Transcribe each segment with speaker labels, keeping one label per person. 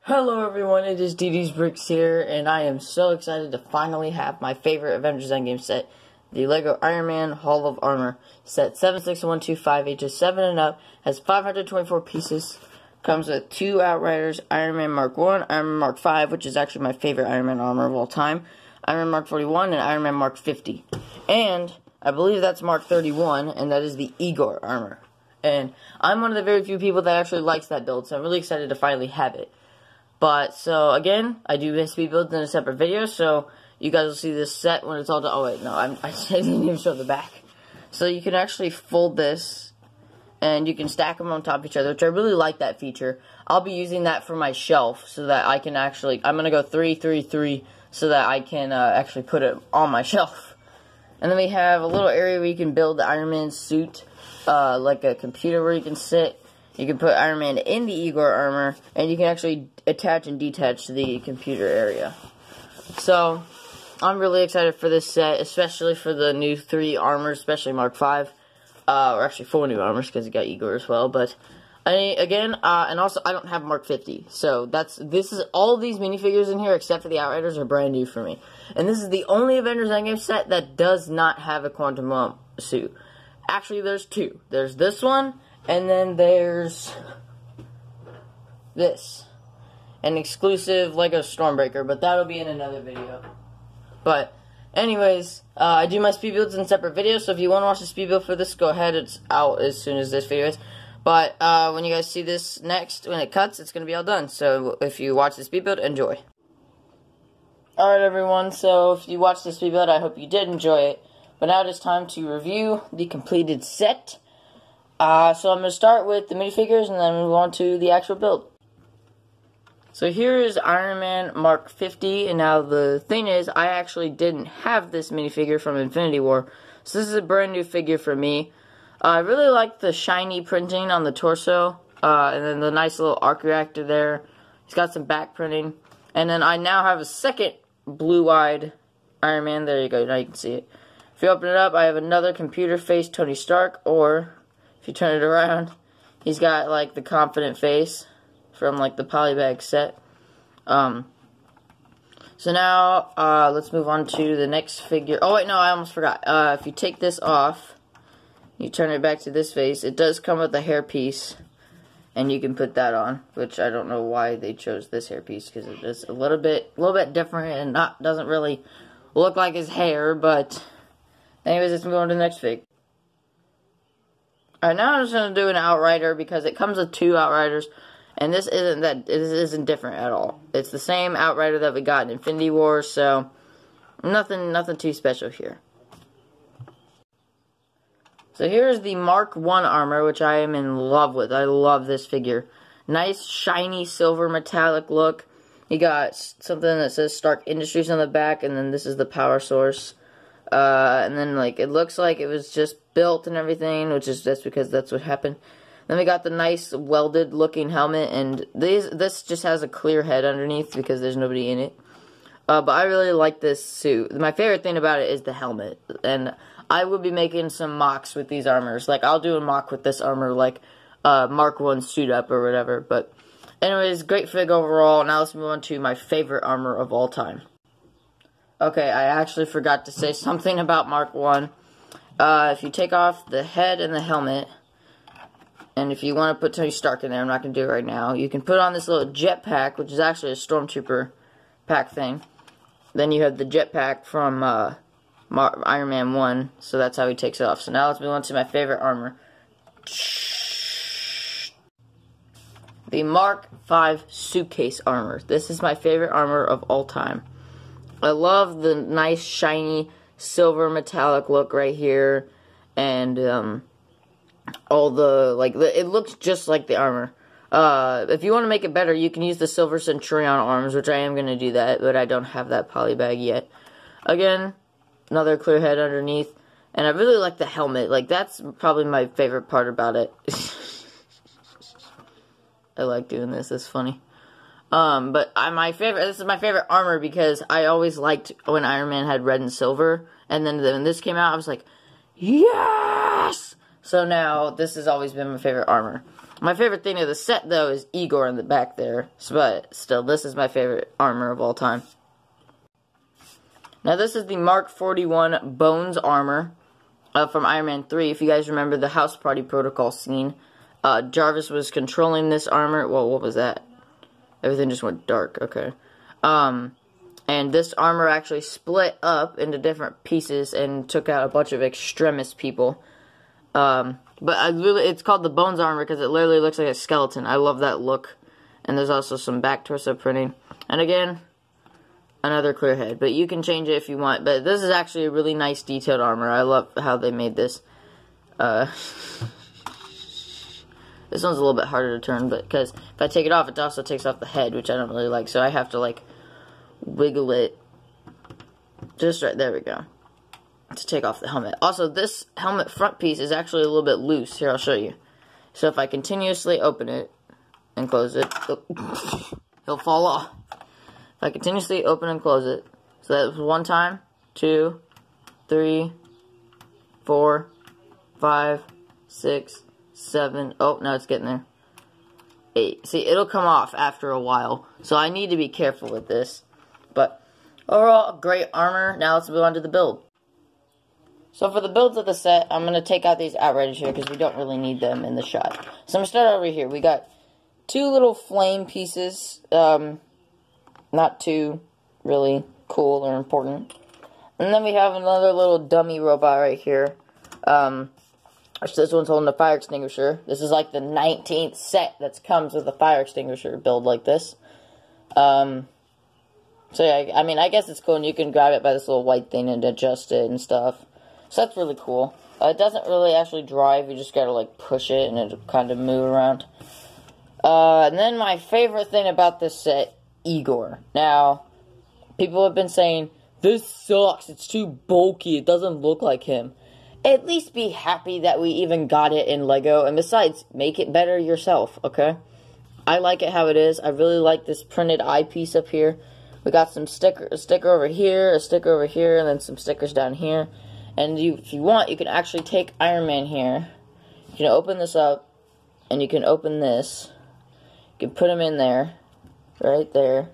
Speaker 1: Hello everyone, it is DD's Bricks here, and I am so excited to finally have my favorite Avengers Endgame set, the LEGO Iron Man Hall of Armor, set 76125, ages 7 and up, has 524 pieces, comes with 2 Outriders, Iron Man Mark 1, Iron Man Mark 5, which is actually my favorite Iron Man armor of all time, Iron Man Mark 41, and Iron Man Mark 50, and I believe that's Mark 31, and that is the Igor armor, and I'm one of the very few people that actually likes that build, so I'm really excited to finally have it. But, so, again, I do speed builds in a separate video, so you guys will see this set when it's all done. Oh, wait, no, I didn't even show the back. So you can actually fold this, and you can stack them on top of each other, which I really like that feature. I'll be using that for my shelf, so that I can actually, I'm going to go 3, 3, 3, so that I can actually put it on my shelf. And then we have a little area where you can build the Iron Man suit, like a computer where you can sit. You can put Iron Man in the Igor armor, and you can actually attach and detach the computer area. So, I'm really excited for this set, especially for the new 3 armors, especially Mark 5. Or actually 4 new armors, because you got Igor as well. But, and also, I don't have Mark 50. So, this is all these minifigures in here, except for the Outriders, are brand new for me. And this is the only Avengers Endgame set that does not have a Quantum Realm suit. Actually, there's 2. There's this one, and then there's this. An exclusive LEGO Stormbreaker, but that'll be in another video. But, anyways, I do my speed builds in separate videos, so if you want to watch the speed build for this, go ahead. It's out as soon as this video is. But, when you guys see this next, when it cuts, it's going to be all done. So, if you watch the speed build, enjoy. Alright, everyone, so if you watched the speed build, I hope you did enjoy it. But now it is time to review the completed set. So I'm going to start with the minifigures and then move on to the actual build. So here is Iron Man Mark 50, and now the thing is, I actually didn't have this minifigure from Infinity War, so this is a brand new figure for me. I really like the shiny printing on the torso, and then the nice little arc reactor there. He's got some back printing, and then I now have a second blue-eyed Iron Man. There you go, now you can see it. If you open it up, I have another computer face Tony Stark, or if you turn it around, he's got like the confident face from like the polybag set. So now let's move on to the next figure. Oh wait, no, I almost forgot. If you take this off, you turn it back to this face, it does come with a hairpiece, and you can put that on, which I don't know why they chose this hairpiece, because it is a little bit different and doesn't really look like his hair. But anyways, let's move on to the next fig. Alright, now I'm just going to do an Outrider, because it comes with 2 Outriders, and this isn't different at all. It's the same Outrider that we got in Infinity War, so nothing too special here. So here's the Mark 1 armor, which I am in love with. I love this figure. Nice, shiny, silver metallic look. You got something that says Stark Industries on the back, and then this is the power source. And then, like, it looks like it was just built and everything, that's because that's what happened. Then we got the nice welded looking helmet, and this just has a clear head underneath because there's nobody in it. But I really like this suit. My favorite thing about it is the helmet, and I will be making some mocks with these armors. Like, I'll do a mock with this armor, like Mark 1 suit up or whatever. But anyways, great fig overall. Now let's move on to my favorite armor of all time. Okay, I actually forgot to say something about Mark 1. If you take off the head and the helmet, and if you want to put Tony Stark in there, I'm not going to do it right now, you can put on this little jetpack, which is actually a Stormtrooper pack thing. Then you have the jetpack from Iron Man 1, so that's how he takes it off. So now let's move on to my favorite armor. The Mark 5 suitcase armor. This is my favorite armor of all time. I love the nice, shiny, silver metallic look right here, and all the, like, it looks just like the armor. If you want to make it better, you can use the Silver Centurion arms, which I am going to do that, but I don't have that polybag yet. Again, another clear head underneath, and I really like the helmet. Like, that's probably my favorite part about it. I like doing this, it's funny. But this is my favorite armor because I always liked when Iron Man had red and silver, and then when this came out, I was like, yes! So now, this has always been my favorite armor. My favorite thing of the set, though, is Igor in the back there. But still, this is my favorite armor of all time. Now, this is the Mark 41 Bones armor from Iron Man 3. If you guys remember the House Party Protocol scene, Jarvis was controlling this armor. Well, what was that? Everything just went dark. Okay. And this armor actually split up into different pieces and took out a bunch of extremist people. But it's called the Bones armor because it literally looks like a skeleton. I love that look. And there's also some back torso printing. And again, another clear head. But you can change it if you want. But this is actually a really nice detailed armor. I love how they made this. This one's a little bit harder to turn, but because if I take it off, it also takes off the head, which I don't really like. So I have to, like, wiggle it. Just right, there we go. To take off the helmet. Also, this helmet front piece is actually a little bit loose. Here, I'll show you. So if I continuously open it and close it, he'll fall off. If I continuously open and close it, so that was 1 time, 2, 3, 4, 5, 6, 7. Oh, now it's getting there. 8. See, it'll come off after a while, so I need to be careful with this. But overall, great armor. Now let's move on to the build. So for the builds of the set, I'm going to take out these Outriders here because we don't really need them in the shot. So I'm going to start over here. We got 2 little flame pieces. Not too really cool or important. And then we have another little dummy robot right here. This one's holding a fire extinguisher. This is like the 19th set that comes with a fire extinguisher build like this. So yeah, I mean, I guess it's cool, and you can grab it by this little white thing and adjust it and stuff. So that's really cool. It doesn't really actually drive, you just gotta like push it and it'll kind of move around. And then my favorite thing about this set, Igor. Now, people have been saying, this sucks, it's too bulky, it doesn't look like him. At least be happy that we even got it in Lego, and besides, make it better yourself, okay? I like it how it is. I really like this printed eye piece up here. We got a sticker over here, a sticker over here, and then some stickers down here. And if you want, you can actually take Iron Man here. You can open this up, and you can open this. You can put him in there, right there.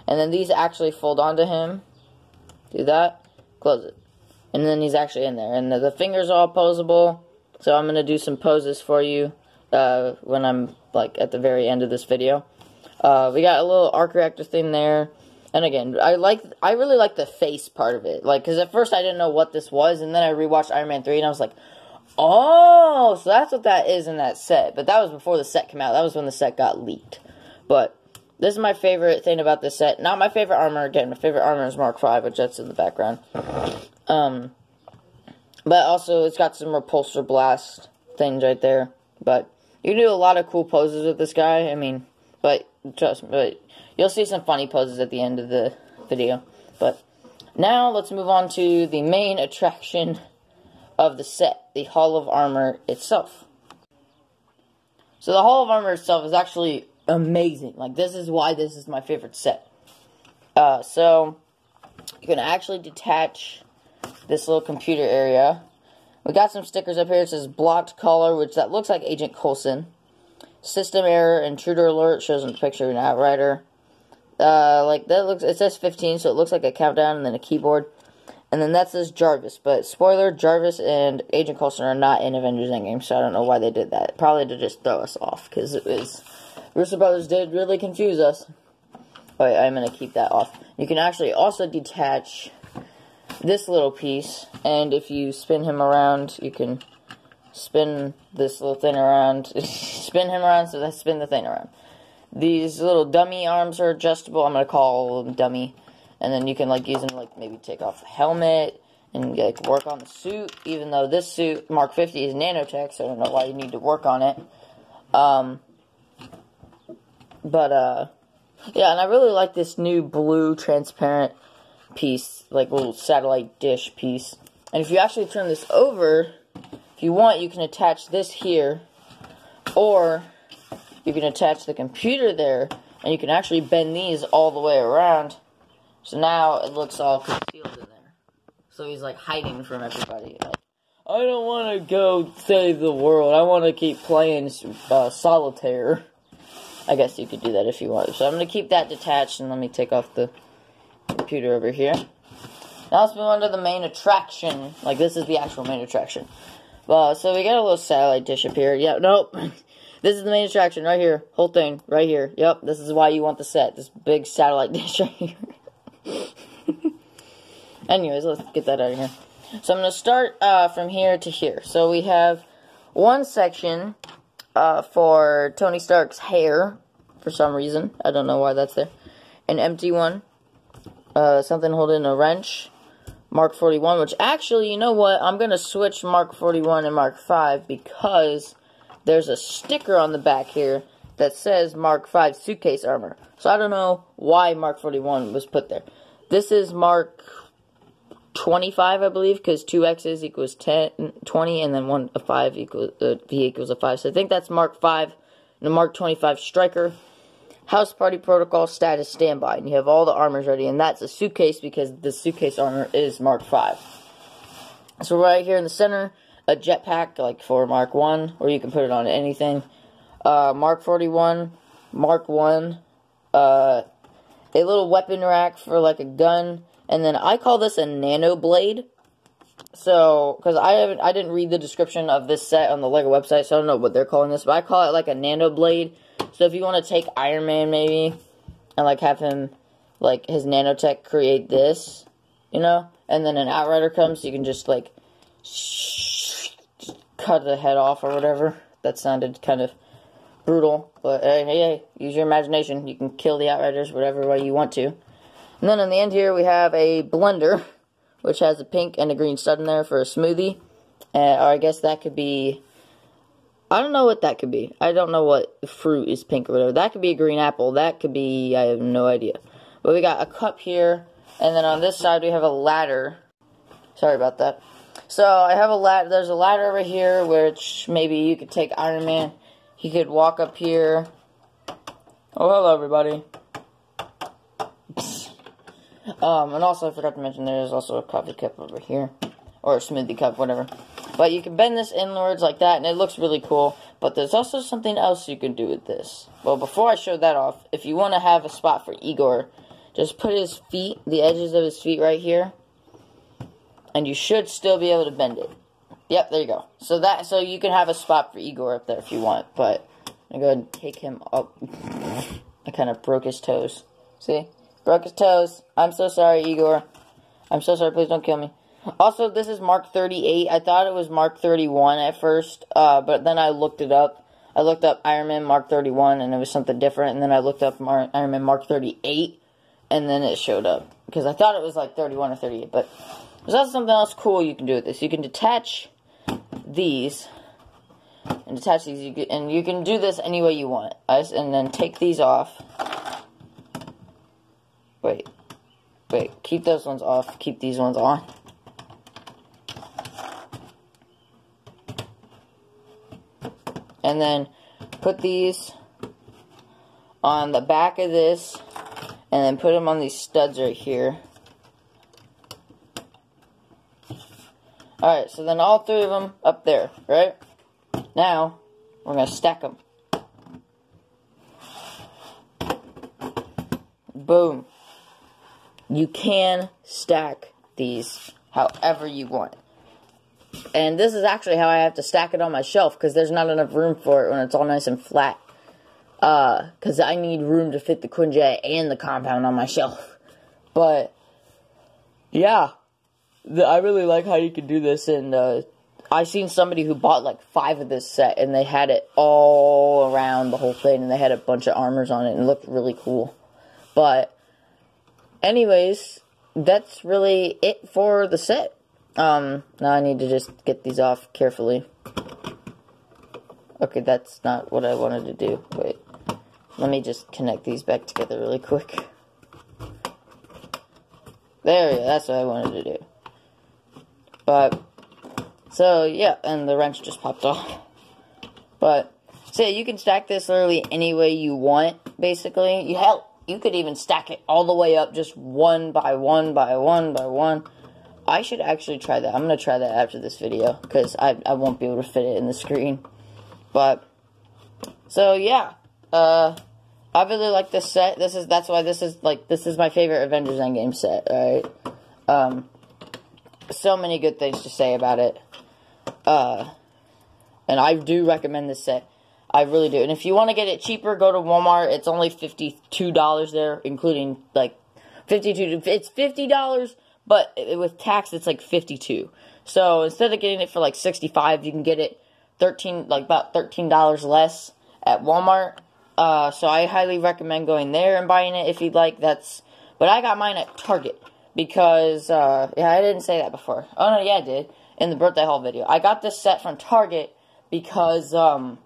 Speaker 1: And then these actually fold onto him. Do that, close it. And then he's actually in there. And the fingers are all posable. So I'm going to do some poses for you when I'm like at the very end of this video. We got a little arc reactor thing there. And again, I really like the face part of it. Like, because at first I didn't know what this was. And then I rewatched Iron Man 3 and I was like, oh, so that's what that is in that set. But that was before the set came out. That was when the set got leaked. But this is my favorite thing about this set. Not my favorite armor. Again, my favorite armor is Mark 5, which that's in the background. But also, it's got some repulsor blast things right there. But you can do a lot of cool poses with this guy. I mean, but trust me, but you'll see some funny poses at the end of the video. But now, let's move on to the main attraction of the set, the Hall of Armor itself. So the Hall of Armor itself is actually amazing. Like, this is why this is my favorite set. So you can actually detach this little computer area. We got some stickers up here. It says blocked color, which that looks like Agent Coulson. System error, intruder alert, shows in the picture of an Outrider. Like that looks, it says 15, so it looks like a countdown and then a keyboard. And then that says Jarvis, but spoiler, Jarvis and Agent Coulson are not in Avengers Endgame, so I don't know why they did that. Probably to just throw us off, because it was, Russo Brothers did really confuse us. But I'm going to keep that off. You can actually also detach this little piece, and if you spin him around, you can spin this little thing around, spin him around, so that's spin the thing around. These little dummy arms are adjustable. I'm going to call them dummy. And then you can like use them to like maybe take off the helmet and like work on the suit. Even though this suit, Mark 50, is nanotech, so I don't know why you need to work on it. Yeah, and I really like this new blue transparent piece, like little satellite dish piece. And if you actually turn this over, if you want, you can attach this here, or you can attach the computer there, and you can actually bend these all the way around. So now it looks all concealed in there. So he's like hiding from everybody. Like, I don't want to go save the world. I want to keep playing solitaire. I guess you could do that if you want. So I'm going to keep that detached, and let me take off the computer over here. Now let's move on to the main attraction. Like, this is the actual main attraction. So we got a little satellite dish up here. Yeah, nope. This is the main attraction right here. Whole thing right here. Yep, this is why you want the set. This big satellite dish right here. Anyways, let's get that out of here. So I'm going to start from here to here. So we have one section for Tony Stark's hair, for some reason. I don't know why that's there. An empty one. Something holding a wrench. Mark 41, which actually, you know what? I'm going to switch Mark 41 and Mark 5 because there's a sticker on the back here that says Mark 5 suitcase armor. So I don't know why Mark 41 was put there. This is Mark 25, I believe, because 2 X's equals 20, and then a 5 equals, V equals a 5. So I think that's Mark 5, the Mark 25 Striker. House Party Protocol status standby. And you have all the armors ready, and that's a suitcase because the suitcase armor is Mark 5. So right here in the center, a jetpack, like for Mark 1, or you can put it on anything. Mark 41, Mark 1, a little weapon rack for like a gun, and then I call this a nano blade. So, because I didn't read the description of this set on the LEGO website, so I don't know what they're calling this, but I call it like a nano blade. So if you want to take Iron Man maybe, and like have him, like his nanotech create this, you know, and then an Outrider comes, you can just like cut the head off or whatever. That sounded kind of brutal, but hey, use your imagination. You can kill the Outriders whatever way you want to. And then on the end here we have a blender, which has a pink and a green stud in there for a smoothie. Or I guess that could be, I don't know what that could be. I don't know what fruit is pink or whatever. That could be a green apple. That could be, I have no idea. But we got a cup here, and then on this side we have a ladder. Sorry about that. So I have a ladder. There's a ladder over here, which maybe you could take Iron Man. He could walk up here. Oh, hello everybody. And also I forgot to mention there's also a coffee cup over here. Or a smoothie cup, whatever. But you can bend this inwards like that, and it looks really cool. But there's also something else you can do with this. Well, before I show that off, if you want to have a spot for Igor, just put his feet, the edges of his feet right here. And you should still be able to bend it. Yep, there you go. So you can have a spot for Igor up there if you want. But I'm going to go ahead and take him up. I kind of broke his toes. See? Broke his toes. I'm so sorry, Igor. I'm so sorry. Please don't kill me. Also, this is Mark 38. I thought it was Mark 31 at first, but then I looked it up. I looked up Iron Man Mark 31, and it was something different, and then I looked up Iron Man Mark 38, and then it showed up, because I thought it was like 31 or 38, but there's also something else cool you can do with this. You can detach these, and you can do this any way you want, and then take these off. Wait, keep those ones off, keep these ones on. And then put these on the back of this, and then put them on these studs right here. Alright, so then all 3 of them up there, right? Now, we're going to stack them. Boom. You can stack these however you want. And this is actually how I have to stack it on my shelf, because there's not enough room for it when it's all nice and flat. Because I need room to fit the Quinjet and the compound on my shelf. But, yeah. I really like how you can do this, and I seen somebody who bought like 5 of this set, and they had it all around the whole thing, and they had a bunch of armors on it, and it looked really cool. But, anyways, that's really it for the set. Now I need to just get these off carefully. Okay, that's not what I wanted to do. Wait. Let me just connect these back together really quick. There we go, that's what I wanted to do. But, so, yeah, and the wrench just popped off. But, so yeah, you can stack this literally any way you want, basically. You could even stack it all the way up, just one by one by one by one. I should actually try that. I'm going to try that after this video, because I won't be able to fit it in the screen. But, so yeah, I really like this set. That's why this is my favorite Avengers Endgame set, alright? So many good things to say about it. And I do recommend this set. I really do. And if you want to get it cheaper, go to Walmart. It's only $52 there, including, like, it's $50, but with tax, it's like $52. So instead of getting it for like $65, you can get it about $13 less at Walmart. So I highly recommend going there and buying it if you'd like. But I got mine at Target because, yeah, I didn't say that before. Oh no, yeah, I did in the birthday haul video. I got this set from Target because they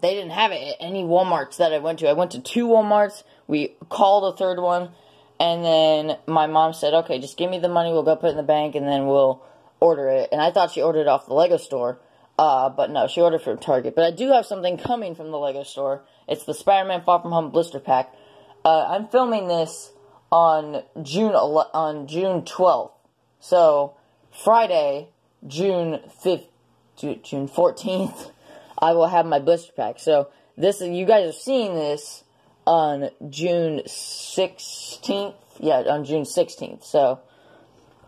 Speaker 1: didn't have it at any Walmarts that I went to. I went to 2 Walmarts. We called a third one. And then my mom said, okay, just give me the money, we'll go put it in the bank, and then we'll order it. And I thought she ordered it off the Lego store, but no, she ordered from Target. But I do have something coming from the Lego store. It's the Spider-Man Far From Home blister pack. I'm filming this on June 12th. So, Friday, June 14th, I will have my blister pack. So, you guys are seeing this on June 16th. Yeah, on June 16th. So,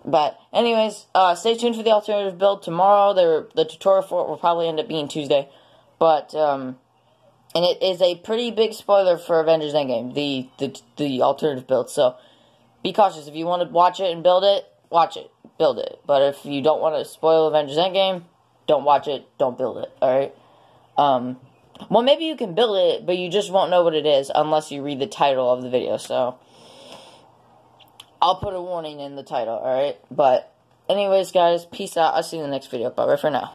Speaker 1: but anyways, stay tuned for the alternative build tomorrow. The tutorial for it will probably end up being Tuesday. But, and it is a pretty big spoiler for Avengers Endgame, the alternative build. So, be cautious. If you want to watch it and build it, watch it, build it. But if you don't want to spoil Avengers Endgame, don't watch it, don't build it, alright? Well, maybe you can build it, but you just won't know what it is unless you read the title of the video, so I'll put a warning in the title, alright? But anyways, guys, peace out. I'll see you in the next video. Bye-bye for now.